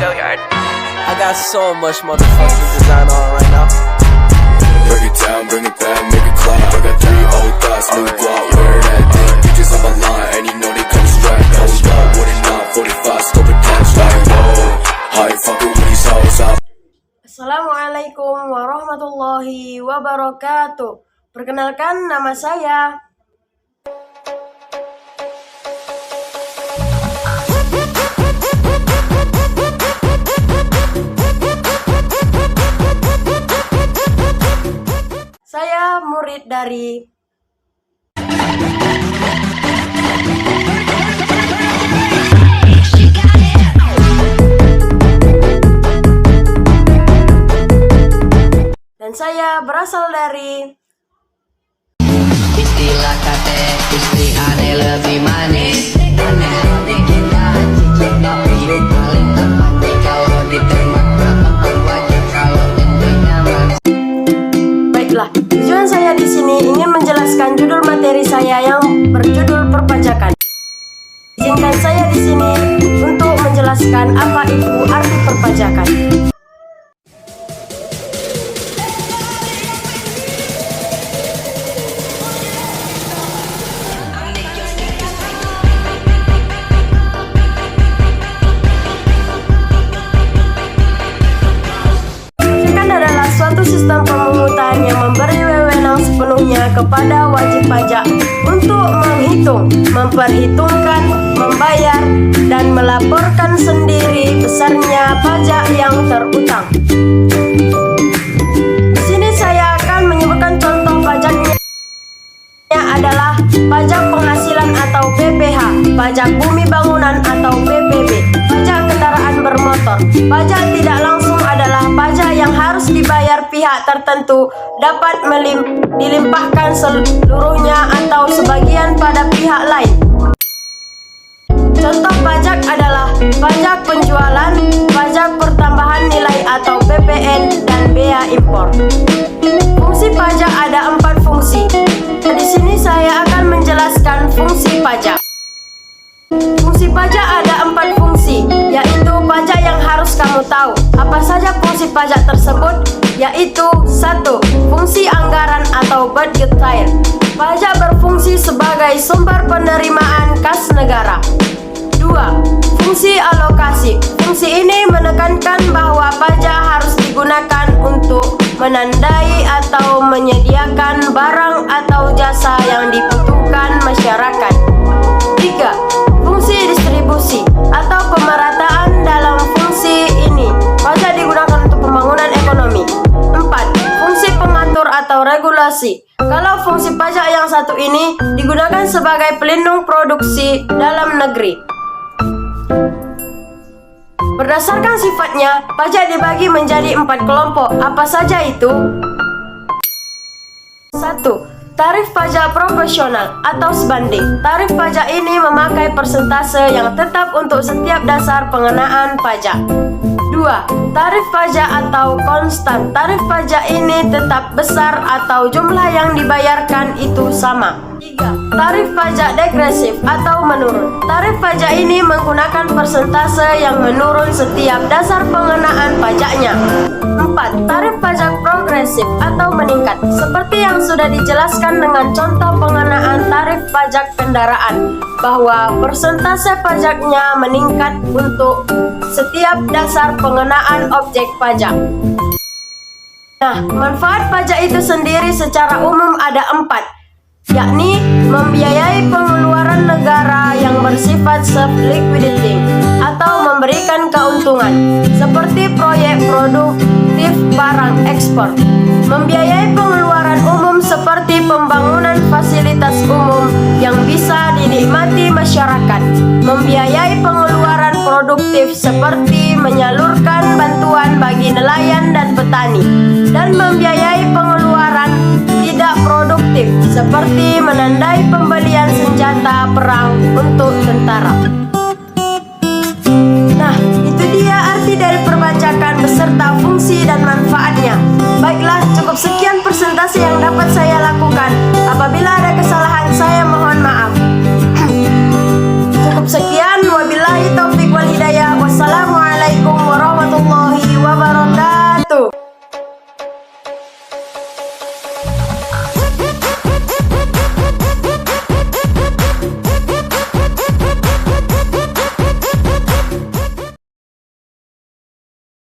I got so much motherfucking design on right now. Break it down, bring it back, make it clap. I got 3 old thoughts, new guap, wear that thing. Bitches on my line, and you know they come strapped. Hold up, what it not, 45, scope it catch like whoa. How you fucking with these hoes out? Assalamualaikum warahmatullahi wabarakatuh. Perkenalkan, nama saya murid dari dan saya berasal dari istilah kate istri aneh lebih manis aneh bikin cicing tapi paling tepat kalau diterima berapa wajib kalau tentunya manis. Baiklah, tujuan saya di sini ingin menjelaskan judul materi saya yang berjudul perpajakan. Izinkan saya di sini untuk menjelaskan apa itu arti perpajakan. Sistem pemungutan yang memberi wewenang sepenuhnya kepada wajib pajak untuk menghitung, memperhitungkan, membayar, dan melaporkan sendiri besarnya pajak yang terutang. Di sini saya akan menyebutkan contoh pajaknya adalah pajak penghasilan atau PPH, pajak bumi bangunan atau PBB, pajak kendaraan bermotor. Pajak tidak langsung adalah pajak yang harus dibayar pihak tertentu, dapat dilimpahkan seluruhnya atau sebagian pada pihak lain. Contoh pajak adalah pajak penjualan, pajak pertambahan nilai atau PPN, dan bea impor. Fungsi pajak ada 4 fungsi. Di sini saya akan menjelaskan fungsi pajak. Fungsi pajak ada 4 fungsi, yaitu pajak yang harus kamu tahu. Apa saja fungsi pajak tersebut? Yaitu 1. Fungsi anggaran atau budgetier. Pajak berfungsi sebagai sumber penerimaan kas negara. 2. Fungsi alokasi. Fungsi ini menekankan bahwa pajak harus digunakan untuk menandai atau menyediakan barang atau jasa yang dibutuhkan masyarakat. 3. Fungsi distribusi atau pemerataan. Dalam fungsi ini, pajak digunakan untuk pembangunan ekonomi. 4. Fungsi pengatur atau regulasi. Kalau fungsi pajak yang satu ini digunakan sebagai pelindung produksi dalam negeri. Berdasarkan sifatnya, pajak dibagi menjadi 4 kelompok. Apa saja itu? 1. Tarif pajak proporsional atau sebanding. Tarif pajak ini memakai persentase yang tetap untuk setiap dasar pengenaan pajak. 2. Tarif pajak atau konstan. Tarif pajak ini tetap besar atau jumlah yang dibayarkan itu sama. 3. Tarif pajak degresif atau menurun. Tarif pajak ini menggunakan persentase yang menurun setiap dasar pengenaan pajaknya. 4. Tarif pajak progresif atau meningkat. Seperti yang sudah dijelaskan dengan contoh pengenaan tarif pajak kendaraan, bahwa persentase pajaknya meningkat untuk setiap dasar pengenaan objek pajak. Nah, manfaat pajak itu sendiri secara umum ada 4, yakni membiayai pengeluaran negara yang bersifat self-liquidating atau memberikan keuntungan, seperti proyek produktif barang ekspor. Membiayai pengeluaran umum seperti pembangunan fasilitas umum yang bisa dinikmati masyarakat. Membiayai pengeluaran produktif seperti menyalurkan bantuan bagi nelayan dan petani. Dan membiayai pengeluaran tidak produktif seperti menandai pembelian senjata perang untuk tentara. Nah, itu dia arti dari perpajakan beserta fungsi dan manfaatnya. Baiklah, cukup sekian presentasi yang dapat saya